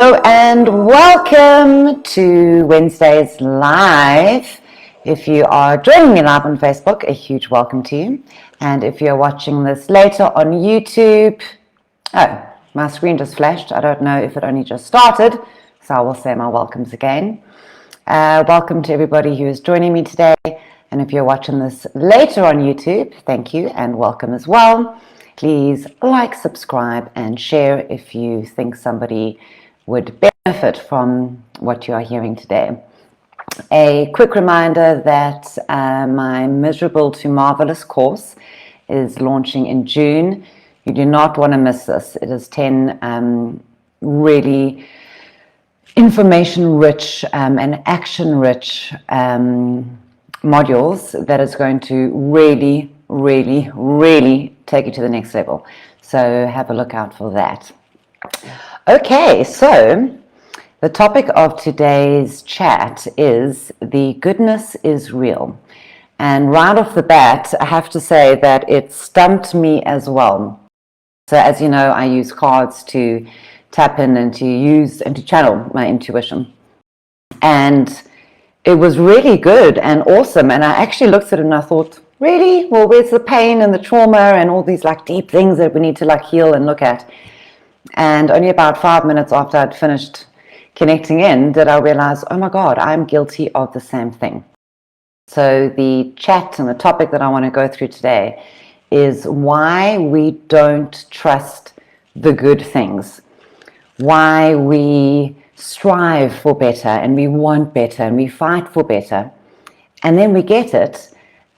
Hello and welcome to Wednesday's Live. If you are joining me live on Facebook, a huge welcome to you. And if you're watching this later on YouTube, oh, my screen just flashed. I don't know if it only just started, so I will say my welcomes again. Welcome to everybody who is joining me today. And if you're watching this later on YouTube, thank you and welcome as well. Please like, subscribe, and share if you think somebody would benefit from what you are hearing today. A quick reminder that my Miserable to Marvellous course is launching in June. You do not want to miss this. It is 10 really information-rich and action-rich modules that is going to really take you to the next level. So have a look out for that. Okay, so the topic of today's chat is the goodness is real. And right off the bat, I have to say that it stumped me as well. So as you know, I use cards to tap in and to use and to channel my intuition. And it was really good and awesome. And I actually looked at it and I thought, really? Well, where's the pain and the trauma and all these like deep things that we need to like heal and look at? And only about 5 minutes after I'd finished connecting in did I realize, oh my God, I'm guilty of the same thing. So the chat and the topic that I want to go through today is why we don't trust the good things, why we strive for better and we want better and we fight for better, and then we get it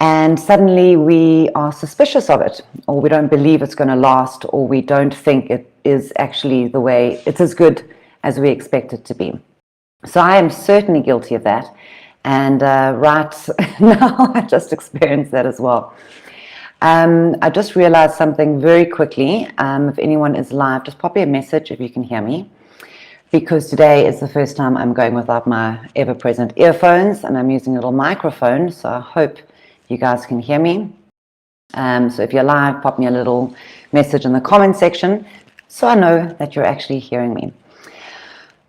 and suddenly we are suspicious of it, or we don't believe it's going to last, or we don't think it is actually the way it's as good as we expect it to be. So I am certainly guilty of that, and right now I just experienced that as well. I just realized something very quickly. If anyone is live, just pop me a message if you can hear me, because today is the first time I'm going without my ever-present earphones and I'm using a little microphone, so I hope you guys can hear me. So if you're live, pop me a little message in the comment section so I know that you're actually hearing me.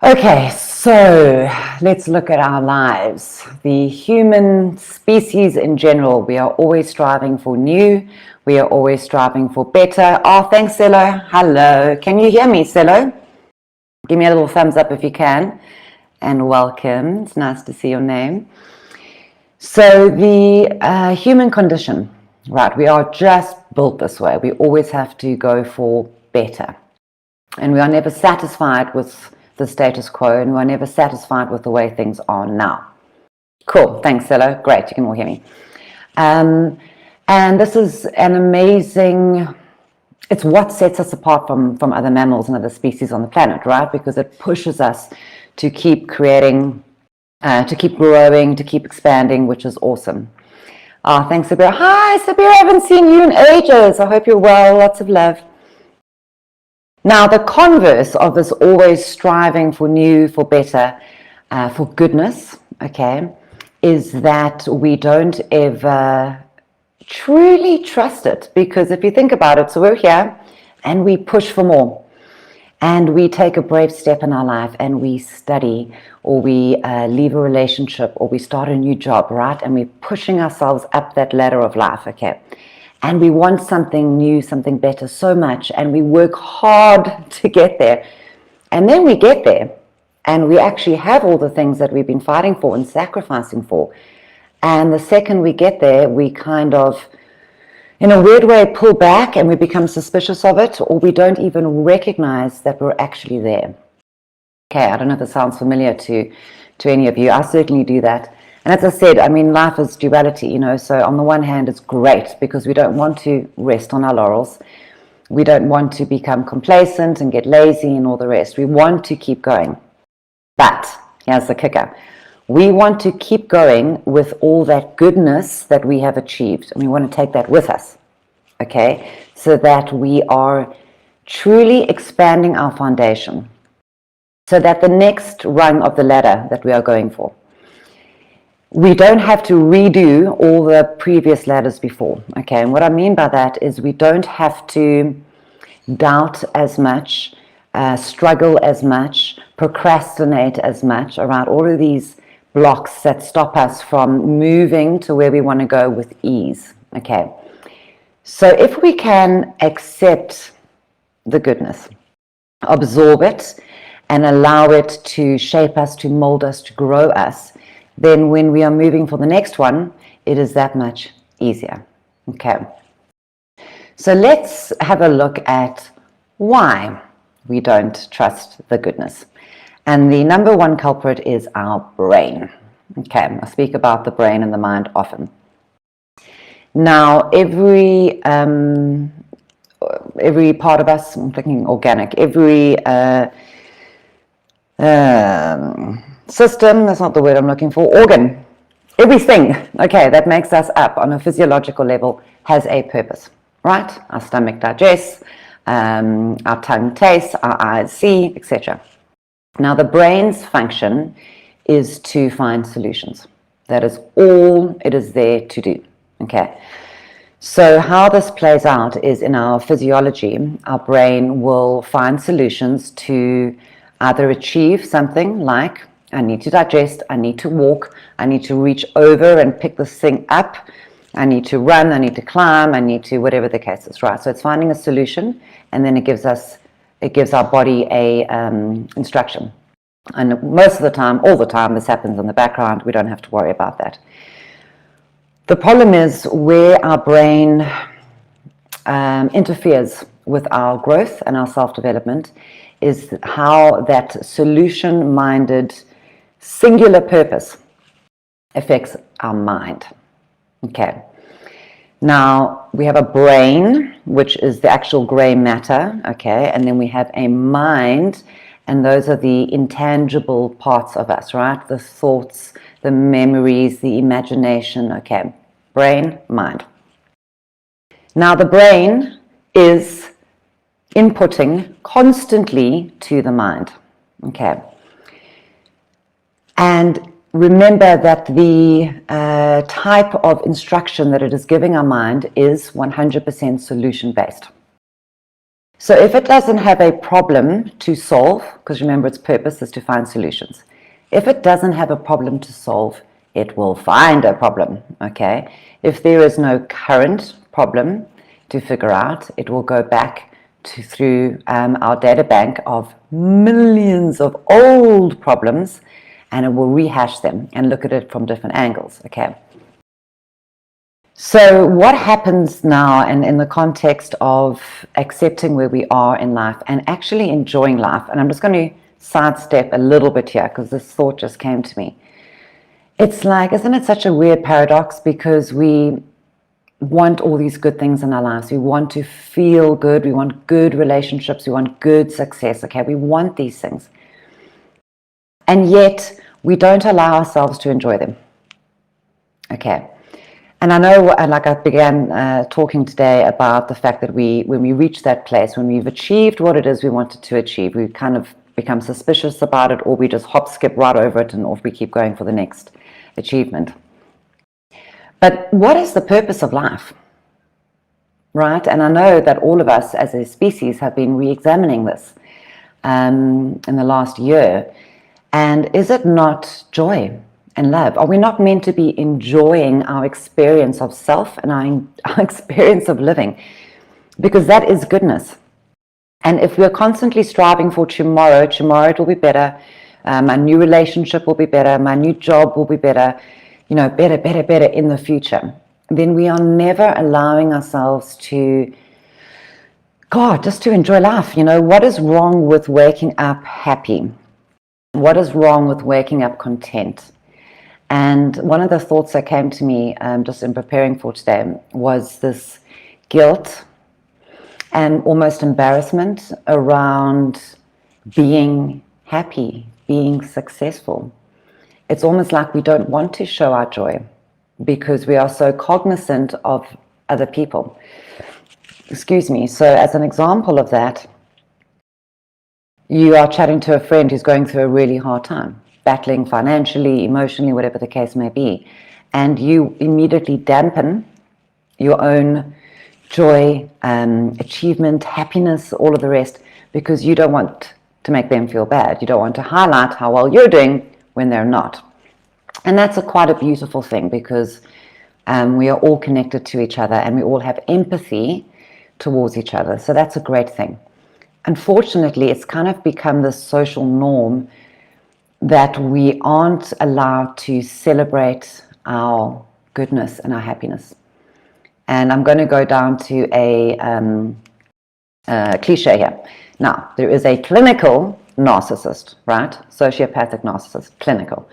Okay, so let's look at our lives. The human species in general, we are always striving for new. We are always striving for better. Oh, thanks, Cello. Hello. Can you hear me, Cello? Give me a little thumbs up if you can. And welcome. It's nice to see your name. So the human condition, right, we are just built this way. We always have to go for better. And we are never satisfied with the status quo, and we are never satisfied with the way things are now. Cool, thanks, Cello. Great, you can all hear me. And this is an amazing, it's what sets us apart from other mammals and other species on the planet, right? Because it pushes us to keep creating, to keep growing, to keep expanding, which is awesome. Thanks, Sabira. Hi, Sabira, I haven't seen you in ages. I hope you're well. Lots of love. Now, the converse of this always striving for new, for better, for goodness, okay, is that we don't ever truly trust it. Because if you think about it, so we're here and we push for more. And we take a brave step in our life and we study, or we leave a relationship, or we start a new job, right? And we're pushing ourselves up that ladder of life, okay? And we want something new, something better so much, and we work hard to get there. And then we get there, and we actually have all the things that we've been fighting for and sacrificing for. And the second we get there, we kind of, in a weird way, pull back and we become suspicious of it, or we don't even recognize that we're actually there. Okay, I don't know if it sounds familiar to any of you. I certainly do that. And as I said, I mean, life is duality, you know, so on the one hand, it's great because we don't want to rest on our laurels. We don't want to become complacent and get lazy and all the rest. We want to keep going. But here's the kicker. We want to keep going with all that goodness that we have achieved. And we want to take that with us, okay, so that we are truly expanding our foundation, so that the next rung of the ladder that we are going for, we don't have to redo all the previous ladders before, okay? And what I mean by that is we don't have to doubt as much, struggle as much, procrastinate as much around all of these blocks that stop us from moving to where we want to go with ease. Okay, so if we can accept the goodness, absorb it, and allow it to shape us, to mold us, to grow us, then when we are moving for the next one, it is that much easier. Okay, so let's have a look at why we don't trust the goodness. And the number one culprit is our brain. Okay, I speak about the brain and the mind often. Now, every part of us, I'm thinking organic, every system, that's not the word I'm looking for, organ, everything, okay, that makes us up on a physiological level has a purpose, right? Our stomach digests, our tongue tastes, our eyes see, etc. Now, the brain's function is to find solutions. That is all it is there to do, okay? So how this plays out is in our physiology, our brain will find solutions to either achieve something like, I need to digest, I need to walk, I need to reach over and pick this thing up, I need to run, I need to climb, I need to, whatever the case is, right? So it's finding a solution, and then it gives our body a instruction. And most of the time, all the time, this happens in the background. We don't have to worry about that. The problem is where our brain interferes with our growth and our self-development is how that solution-minded singular purpose affects our mind. Okay. Now, we have a brain, which is the actual gray matter, okay, and then we have a mind, and those are the intangible parts of us, right? The thoughts, the memories, the imagination, okay. Brain, mind. Now, the brain is inputting constantly to the mind, okay. And remember that the type of instruction that it is giving our mind is 100% solution-based. So if it doesn't have a problem to solve, because remember its purpose is to find solutions. If it doesn't have a problem to solve, it will find a problem, okay? If there is no current problem to figure out, it will go back through our data bank of millions of old problems, and it will rehash them and look at it from different angles, okay? So what happens now, and in the context of accepting where we are in life and actually enjoying life, and I'm just going to sidestep a little bit here because this thought just came to me. It's like, isn't it such a weird paradox, because we want all these good things in our lives. We want to feel good. We want good relationships. We want good success, okay? We want these things. And yet, we don't allow ourselves to enjoy them. Okay. And I know, like I began talking today about the fact that when we reach that place, when we've achieved what it is we wanted to achieve, we kind of become suspicious about it, or we just hop, skip right over it, and off we keep going for the next achievement. But what is the purpose of life? Right? And I know that all of us as a species have been re-examining this in the last year. And is it not joy and love? Are we not meant to be enjoying our experience of self and our experience of living? Because that is goodness. And if we're constantly striving for tomorrow it will be better, my new relationship will be better, my new job will be better, better in the future, then we are never allowing ourselves to, just to enjoy life. What is wrong with waking up happy? What is wrong with waking up content? And one of the thoughts that came to me just in preparing for today was this guilt and almost embarrassment around being happy, being successful. It's almost like we don't want to show our joy because we are so cognizant of other people. Excuse me. So as an example of that, you are chatting to a friend who's going through a really hard time, battling financially, emotionally, whatever the case may be, and you immediately dampen your own joy, achievement, happiness, all of the rest, because you don't want to make them feel bad. You don't want to highlight how well you're doing when they're not. And that's quite a beautiful thing, because we are all connected to each other and we all have empathy towards each other. So that's a great thing. Unfortunately, it's kind of become this social norm that we aren't allowed to celebrate our goodness and our happiness. And I'm going to go down to a cliche here. Now, there is a clinical narcissist, right? Sociopathic narcissist, clinical.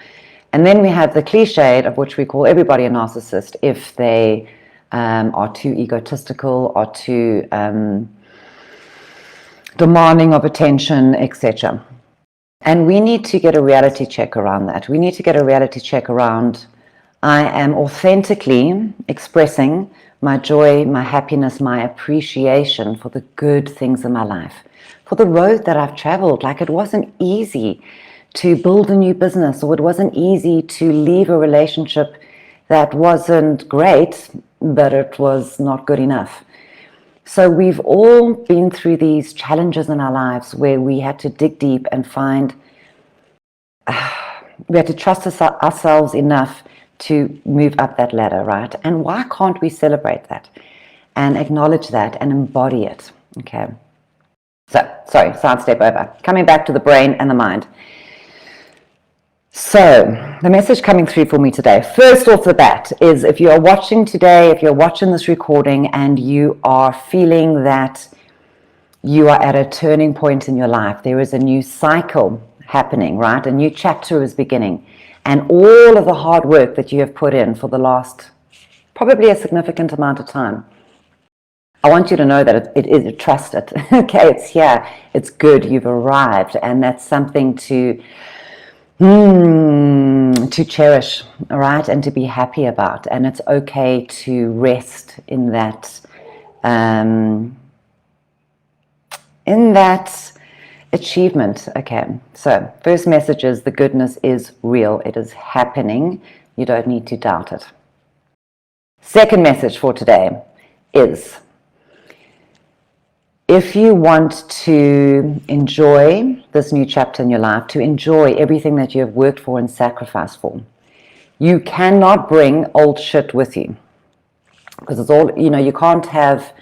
And then we have the cliched, of which we call everybody a narcissist if they are too egotistical, or too demanding of attention, etc. And we need to get a reality check around that. We need to get a reality check around, I am authentically expressing my joy, my happiness, my appreciation for the good things in my life, for the road that I've traveled. Like, it wasn't easy to build a new business, or it wasn't easy to leave a relationship that wasn't great, but it was not good enough. So we've all been through these challenges in our lives where we had to dig deep and find, we had to trust ourselves enough to move up that ladder, right? And why can't we celebrate that and acknowledge that and embody it? Okay. So, sorry, sidestep over. Coming back to the brain and the mind. So, the message coming through for me today, first off the bat, is if you are watching today, if you're watching this recording and you are feeling that you are at a turning point in your life, there is a new cycle happening, right? A new chapter is beginning. And all of the hard work that you have put in for the last, probably a significant amount of time, I want you to know that it is, trust it. Okay, it's here, it's good, you've arrived, and that's something to cherish, all right, and to be happy about. And it's okay to rest in that achievement. Okay, so first message is the goodness is real. It is happening. You don't need to doubt it. Second message for today is, if you want to enjoy this new chapter in your life, to enjoy everything that you have worked for and sacrificed for, you cannot bring old shit with you. Because it's all, you can't have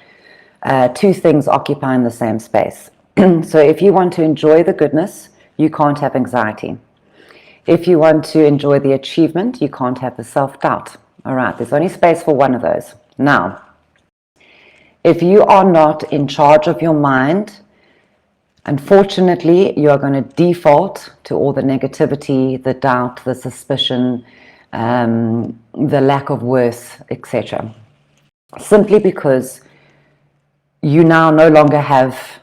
two things occupying the same space. So if you want to enjoy the goodness, you can't have anxiety. If you want to enjoy the achievement, you can't have the self-doubt. All right, there's only space for one of those. Now, if you are not in charge of your mind, unfortunately, you are going to default to all the negativity, the doubt, the suspicion, the lack of worth, etc. Simply because you now no longer have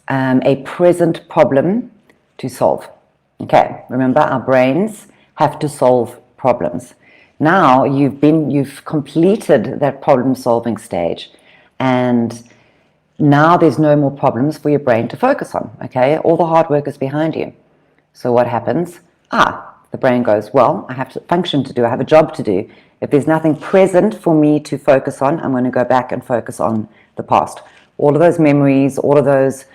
a present problem to solve. Okay, remember, our brains have to solve problems. Now you've completed that problem-solving stage, and now there's no more problems for your brain to focus on. Okay, all the hard work is behind you. So what happens? The brain goes, well, I have a function to do, I have a job to do. If there's nothing present for me to focus on, I'm going to go back and focus on the past. All of those memories, all of those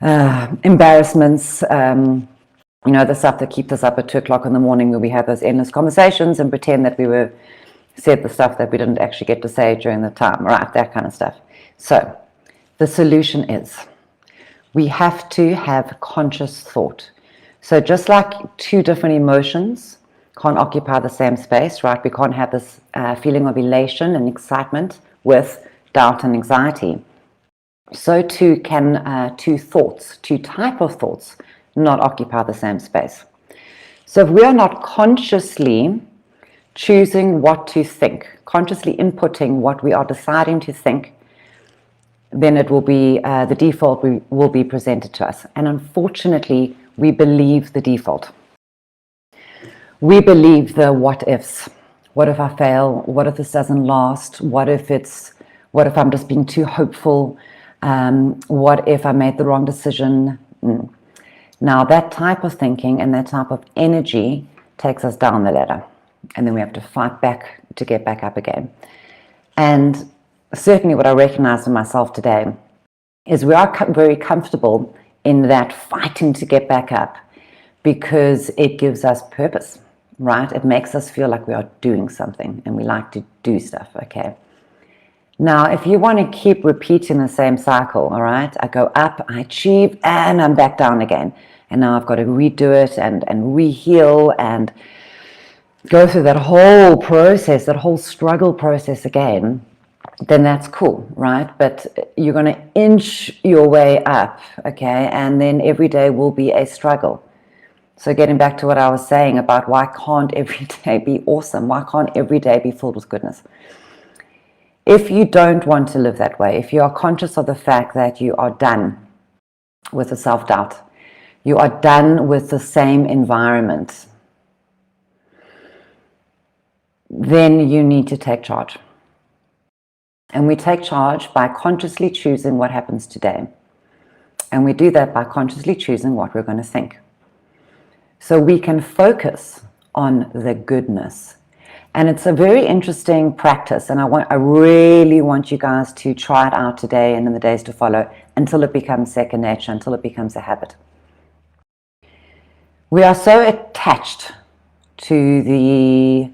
embarrassments, the stuff that keeps us up at 2 o'clock in the morning, where we have those endless conversations and pretend that we said the stuff that we didn't actually get to say during the time, right? That kind of stuff. So the solution is, we have to have conscious thought. So just like two different emotions can't occupy the same space, right? We can't have this feeling of elation and excitement with doubt and anxiety. So too can two type of thoughts not occupy the same space. So if we are not consciously choosing what to think, consciously inputting what we are deciding to think, then it will be the default will be presented to us. And unfortunately, we believe the default. We believe the what ifs. What if I fail? What if this doesn't last? What if I'm just being too hopeful? What if I made the wrong decision? Now that type of thinking and that type of energy takes us down the ladder, and then we have to fight back to get back up again. And certainly what I recognize in myself today, is we are very comfortable in that fighting to get back up because it gives us purpose, right? It makes us feel like we are doing something and we like to do stuff, okay? Now, if you want to keep repeating the same cycle, all right, I go up, I achieve, and I'm back down again. And now I've got to redo it and re-heal and go through that whole process, that whole struggle process again, then that's cool, right? But you're going to inch your way up, okay? And then every day will be a struggle. So getting back to what I was saying about why can't every day be awesome? Why can't every day be filled with goodness? If you don't want to live that way, if you are conscious of the fact that you are done with the self-doubt, you are done with the same environment, then you need to take charge. And we take charge by consciously choosing what happens today. And we do that by consciously choosing what we're going to think. So we can focus on the goodness. And it's a very interesting practice, and I really want you guys to try it out today and in the days to follow until it becomes second nature, until it becomes a habit. We are so attached to the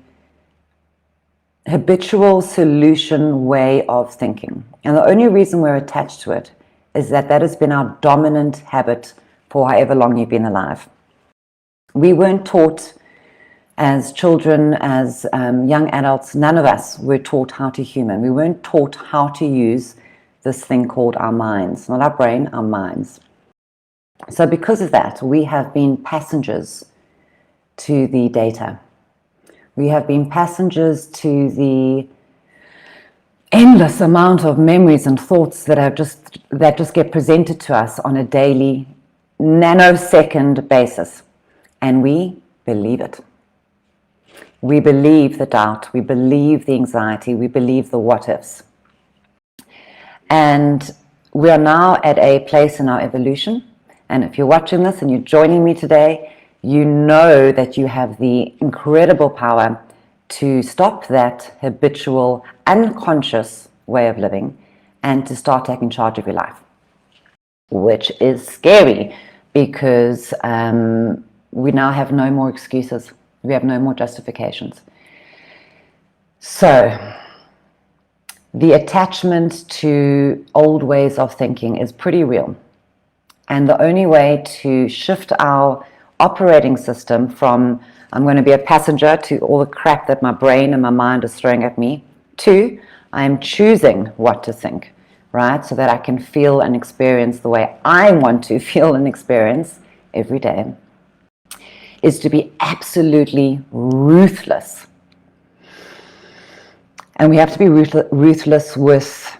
habitual solution way of thinking. And the only reason we're attached to it is that that has been our dominant habit for however long you've been alive. We weren't taught as children, as young adults, none of us were taught how to human. We weren't taught how to use this thing called our minds, not our brain, our minds. So because of that, we have been passengers to the data. We have been passengers to the endless amount of memories and thoughts that just get presented to us on a daily, nanosecond basis. And we believe it. We believe the doubt, we believe the anxiety, we believe the what-ifs. And we are now at a place in our evolution, and if you're watching this and you're joining me today, you know that you have the incredible power to stop that habitual, unconscious way of living and to start taking charge of your life, which is scary because we now have no more excuses. We have no more justifications. So the attachment to old ways of thinking is pretty real. And the only way to shift our operating system from I'm going to be a passenger to all the crap that my brain and my mind is throwing at me, to I'm choosing what to think, right? So that I can feel and experience the way I want to feel and experience every day, is to be absolutely ruthless. And we have to be ruthless with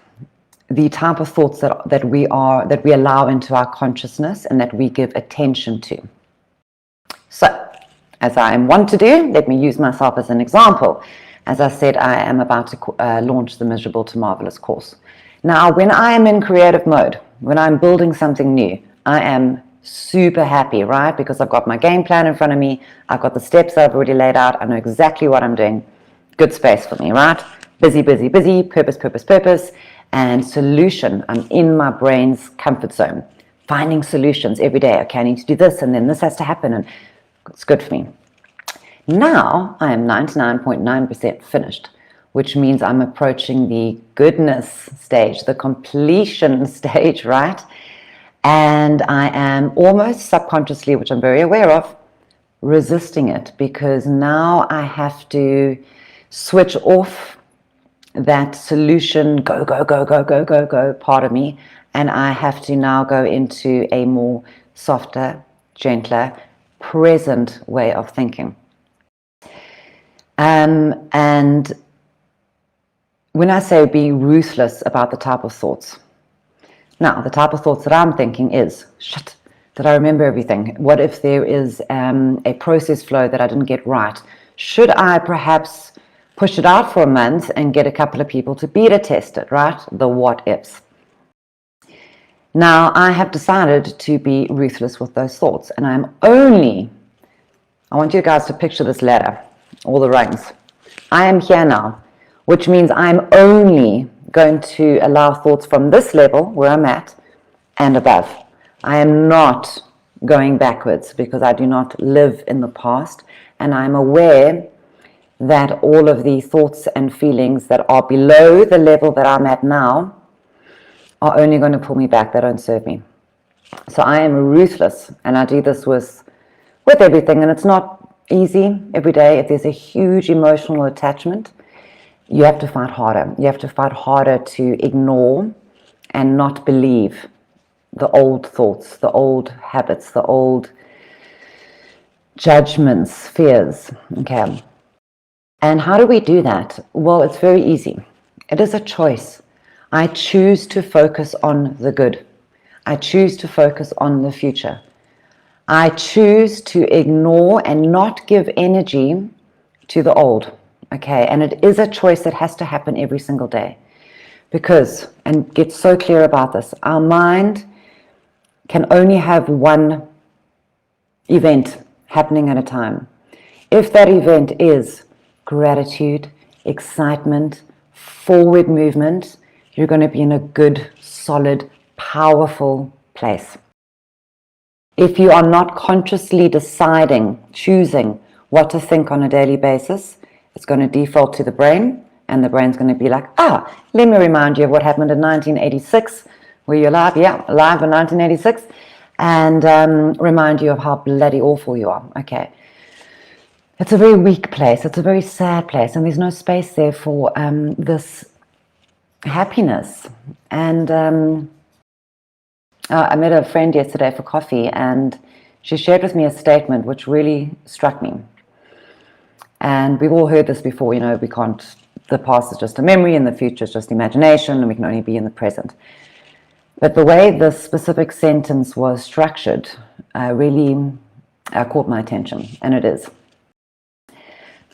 the type of thoughts that we allow into our consciousness and that we give attention to. So, as I am wont to do, let me use myself as an example. As I said, I am about to launch the Miserable to Marvellous course. Now, when I am in creative mode, when I'm building something new, I am super happy, right? Because I've got my game plan in front of me. I've got the steps I've already laid out. I know exactly what I'm doing. Good space for me, right? Busy, busy, busy, purpose, purpose, purpose, and solution. I'm in my brain's comfort zone, finding solutions every day. Okay, I need to do this, and then this has to happen, and it's good for me. Now I am 99.9% finished, which means I'm approaching the goodness stage, the completion stage, right? And I am almost subconsciously, which I'm very aware of, resisting it, because now I have to switch off that solution, go, go, go, go, go, go, go part of me, and I have to now go into a more softer, gentler, present way of thinking. And when I say be ruthless about the type of thoughts, now, the type of thoughts that I'm thinking is, shit, did I remember everything? What if there is a process flow that I didn't get right? Should I perhaps push it out for a month and get a couple of people to beta test it, right? The what ifs. Now, I have decided to be ruthless with those thoughts, and I want you guys to picture this ladder, all the rungs. I am here now, which means I'm only going to allow thoughts from this level where I'm at and above. I am not going backwards because I do not live in the past, and I'm aware that all of the thoughts and feelings that are below the level that I'm at now are only going to pull me back. They don't serve me. So I am ruthless, and I do this with everything, and it's not easy every day. If there's a huge emotional attachment, you have to fight harder. You have to fight harder to ignore and not believe the old thoughts, the old habits, the old judgments, fears. Okay. And how do we do that? Well, it's very easy. It is a choice. I choose to focus on the good. I choose to focus on the future. I choose to ignore and not give energy to the old. Okay, and it is a choice that has to happen every single day. Because, and get so clear about this, our mind can only have one event happening at a time. If that event is gratitude, excitement, forward movement, you're going to be in a good, solid, powerful place. If you are not consciously deciding, choosing what to think on a daily basis, it's going to default to the brain, and the brain's going to be like, let me remind you of what happened in 1986. Were you alive? Yeah, alive in 1986. And remind you of how bloody awful you are. Okay. It's a very weak place. It's a very sad place. And there's no space there for this happiness. And I met a friend yesterday for coffee, and she shared with me a statement which really struck me. And we've all heard this before, the past is just a memory and the future is just imagination, and we can only be in the present. But the way this specific sentence was structured really caught my attention, and it is.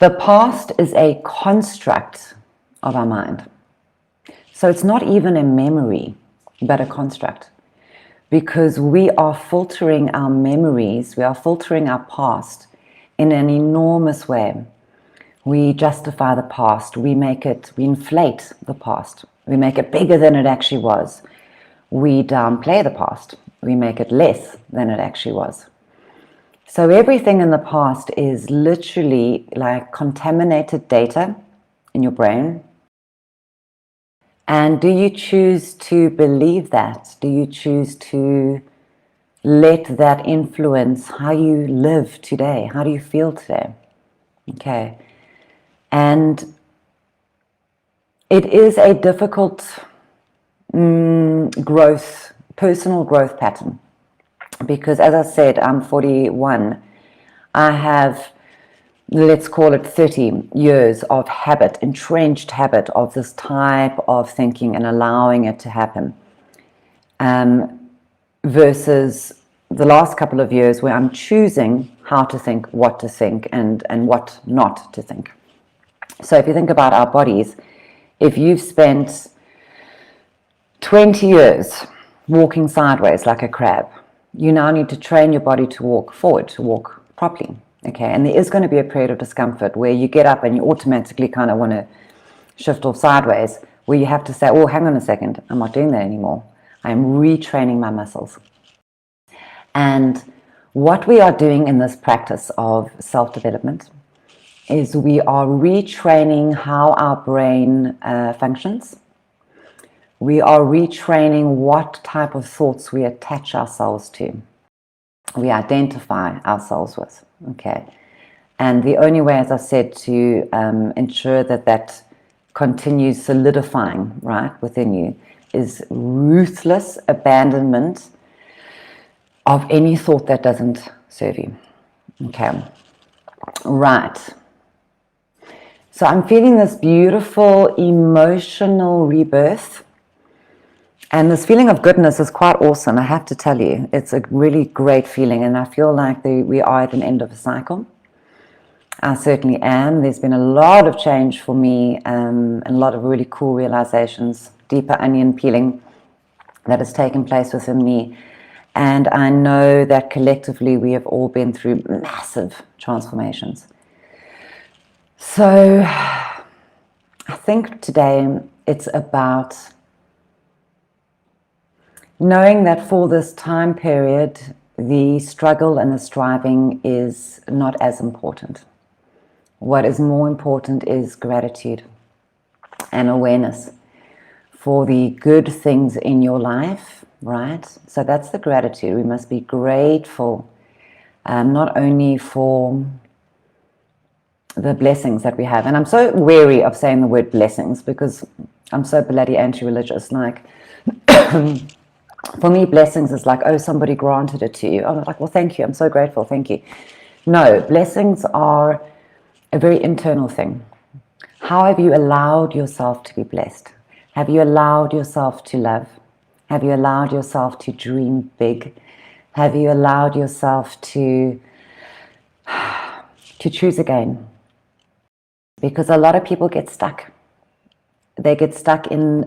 The past is a construct of our mind. So it's not even a memory, but a construct. Because we are filtering our memories, we are filtering our past in an enormous way. We justify the past, we inflate the past, we make it bigger than it actually was. We downplay the past, we make it less than it actually was. So everything in the past is literally like contaminated data in your brain. And do you choose to believe that? Do you choose to let that influence how you live today? How do you feel today? Okay. And it is a difficult personal growth pattern. Because as I said, I'm 41. I have, let's call it 30 years of habit, entrenched habit of this type of thinking and allowing it to happen. Versus the last couple of years where I'm choosing how to think, what to think, and what not to think. So if you think about our bodies, if you've spent 20 years walking sideways like a crab, you now need to train your body to walk forward, to walk properly. Okay, and there is going to be a period of discomfort where you get up and you automatically kind of want to shift off sideways, where you have to say, oh, hang on a second, I'm not doing that anymore. I'm retraining my muscles. And what we are doing in this practice of self-development is we are retraining how our brain functions. We are retraining what type of thoughts we attach ourselves to, we identify ourselves with. Okay, and the only way, as I said, to ensure that that continues solidifying right within you is ruthless abandonment of any thought that doesn't serve you. Okay, right. So I'm feeling this beautiful emotional rebirth. And this feeling of goodness is quite awesome, I have to tell you. It's a really great feeling, and I feel like we are at an end of a cycle. I certainly am. There's been a lot of change for me, and a lot of really cool realizations, deeper onion peeling that has taken place within me. And I know that collectively we have all been through massive transformations. So I think today it's about knowing that for this time period, the struggle and the striving is not as important. What is more important is gratitude and awareness for the good things in your life, right? So that's the gratitude. We must be grateful, not only for the blessings that we have. And I'm so wary of saying the word blessings because I'm so bloody anti-religious. Like, for me, blessings is like, oh, somebody granted it to you. I'm like, well, thank you. I'm so grateful. Thank you. No, blessings are a very internal thing. How have you allowed yourself to be blessed? Have you allowed yourself to love? Have you allowed yourself to dream big? Have you allowed yourself to choose again? Because a lot of people get stuck. They get stuck in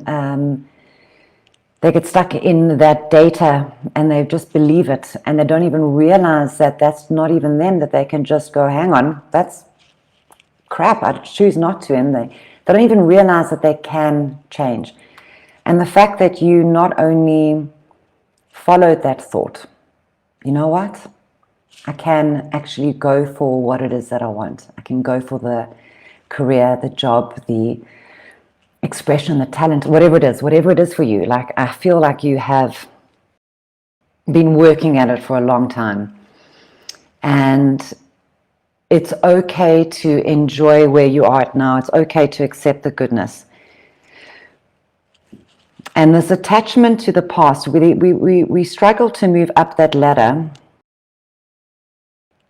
that data, and they just believe it, and they don't even realize that that's not even them, that they can just go, hang on, that's crap, I choose not to. And they don't even realize that they can change. And the fact that you not only followed that thought, you know what, I can actually go for what it is that I want. I can go for the career, the job, the expression, the talent, whatever it is for you. Like, I feel like you have been working at it for a long time, and it's okay to enjoy where you are at now. It's okay to accept the goodness. And this attachment to the past, we struggle to move up that ladder.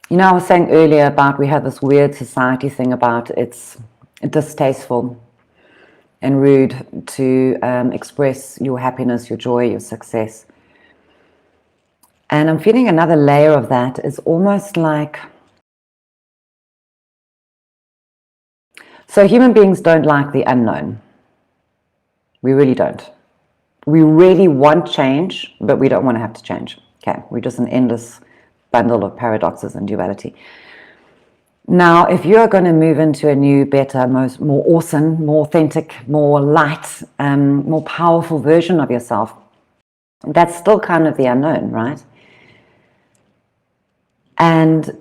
You know, I was saying earlier about we have this weird society thing about it's distasteful and rude to express your happiness, your joy, your success. And I'm feeling another layer of that is almost like, so human beings don't like the unknown. We really don't. We really want change, but we don't want to have to change. Okay, we're just an endless bundle of paradoxes and duality. Now, if you are going to move into a new, better, more awesome, more authentic, more light, more powerful version of yourself, that's still kind of the unknown, right? And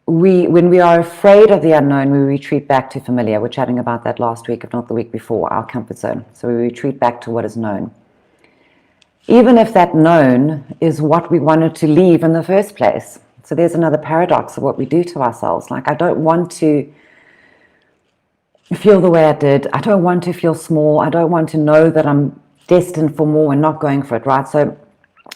when we are afraid of the unknown, we retreat back to familiar. We're chatting about that last week, if not the week before, our comfort zone. So we retreat back to what is known. Even if that known is what we wanted to leave in the first place. So there's another paradox of what we do to ourselves. Like, I don't want to feel the way I did. I don't want to feel small. I don't want to know that I'm destined for more and not going for it, right? So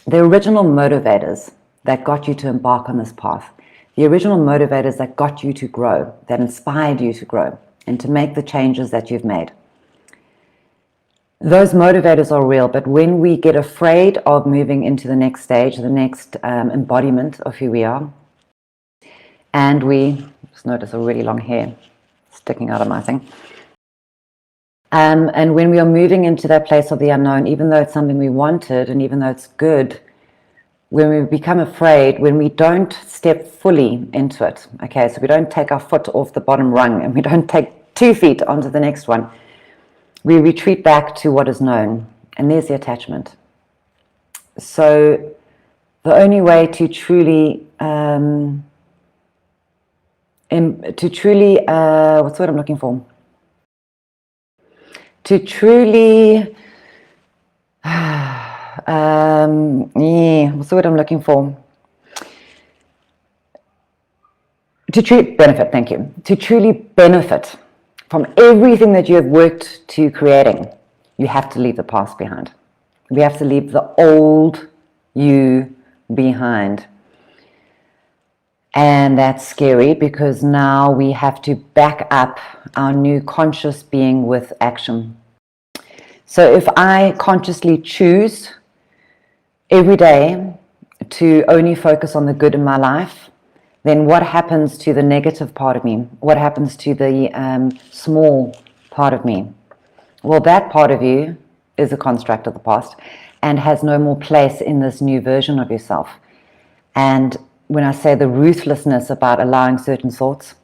the original motivators that got you to embark on this path, the original motivators that got you to grow, that inspired you to grow and to make the changes that you've made, those motivators are real. But when we get afraid of moving into the next stage, the next embodiment of who we are, and we just notice a really long hair sticking out of my thing, and when we are moving into that place of the unknown, even though it's something we wanted and even though it's good, when we become afraid, when we don't step fully into it, okay, so we don't take our foot off the bottom rung and we don't take 2 feet onto the next one, we retreat back to what is known, and there's the attachment. So the only way to truly, what's the word I'm looking for? To truly, what's the word I'm looking for? To truly benefit, thank you. To truly benefit from everything that you have worked to creating, you have to leave the past behind. We have to leave the old you behind. And that's scary because now we have to back up our new conscious being with action. So if I consciously choose every day to only focus on the good in my life, then what happens to the negative part of me? What happens to the small part of me? Well, that part of you is a construct of the past and has no more place in this new version of yourself. And when I say the ruthlessness about allowing certain thoughts,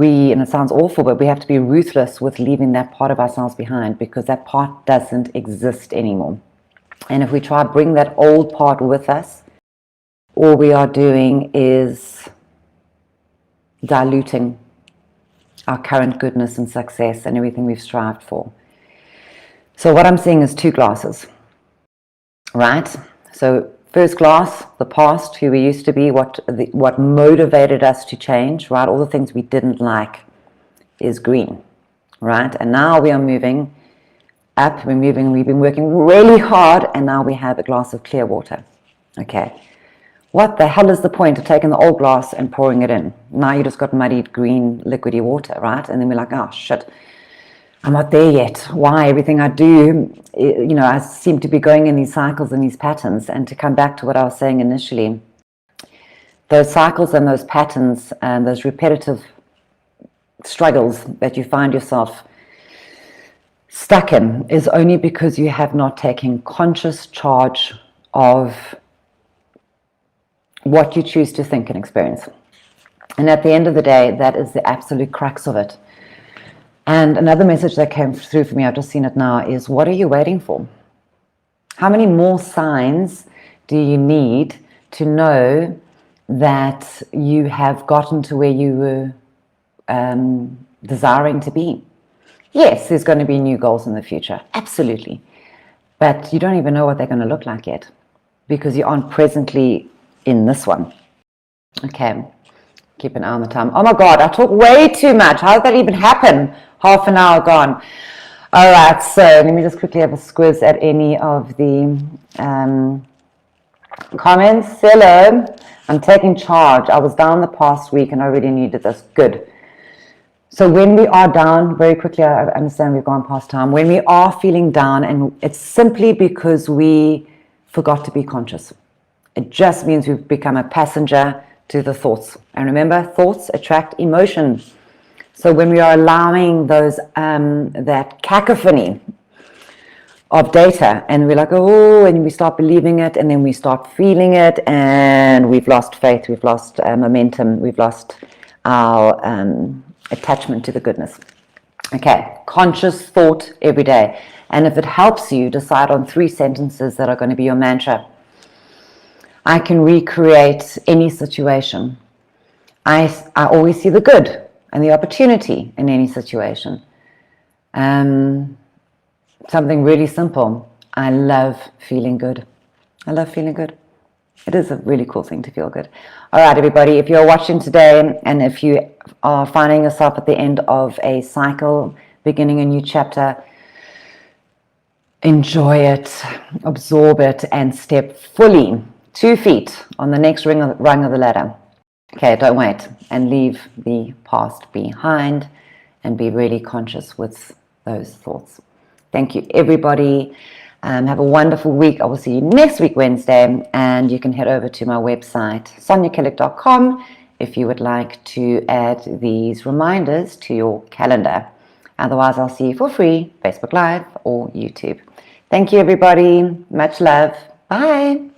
and it sounds awful, but we have to be ruthless with leaving that part of ourselves behind, because that part doesn't exist anymore. And if we try to bring that old part with us, all we are doing is diluting our current goodness and success and everything we've strived for. So what I'm seeing is 2 glasses, right? So first glass, the past, who we used to be, what motivated us to change, right? All the things we didn't like is green, right? And now we are moving up, we've been working really hard, and now we have a glass of clear water. Okay, what the hell is the point of taking the old glass and pouring it in? Now you just got muddied green liquidy water, right? And then we're like, oh shit, I'm not there yet. Why? Everything I do, I seem to be going in these cycles and these patterns. And to come back to what I was saying initially, those cycles and those patterns and those repetitive struggles that you find yourself stuck in is only because you have not taken conscious charge of what you choose to think and experience. And at the end of the day, that is the absolute crux of it. And another message that came through for me, I've just seen it now, is what are you waiting for? How many more signs do you need to know that you have gotten to where you were desiring to be? Yes, there's going to be new goals in the future, absolutely. But you don't even know what they're going to look like yet, because you aren't presently in this one. Okay, keep an eye on the time. Oh my God, I talk way too much. How did that even happen? Half an hour gone. All right, so let me just quickly have a squiz at any of the comments. Hello, I'm taking charge. I was down the past week and I really needed this. Good. So when we are down, very quickly, I understand we've gone past time. When we are feeling down, and it's simply because we forgot to be conscious. It just means we've become a passenger to the thoughts. And remember, thoughts attract emotion. So when we are allowing those that cacophony of data, and we're like, oh, and we start believing it, and then we start feeling it, and we've lost faith, we've lost momentum, we've lost our attachment to the goodness. Okay, conscious thought every day. And if it helps you, decide on 3 sentences that are going to be your mantra. I can recreate any situation. I always see the good and the opportunity in any situation. Something really simple. I love feeling good. I love feeling good. It is a really cool thing to feel good. All right, everybody, if you're watching today and if you are finding yourself at the end of a cycle, beginning a new chapter, enjoy it, absorb it, and step fully 2 feet on the next rung of the ladder. Okay, don't wait, and leave the past behind and be really conscious with those thoughts. Thank you, everybody. Have a wonderful week. I will see you next week, Wednesday, and you can head over to my website, soniakillik.com, if you would like to add these reminders to your calendar. Otherwise, I'll see you for free, Facebook Live or YouTube. Thank you, everybody. Much love. Bye.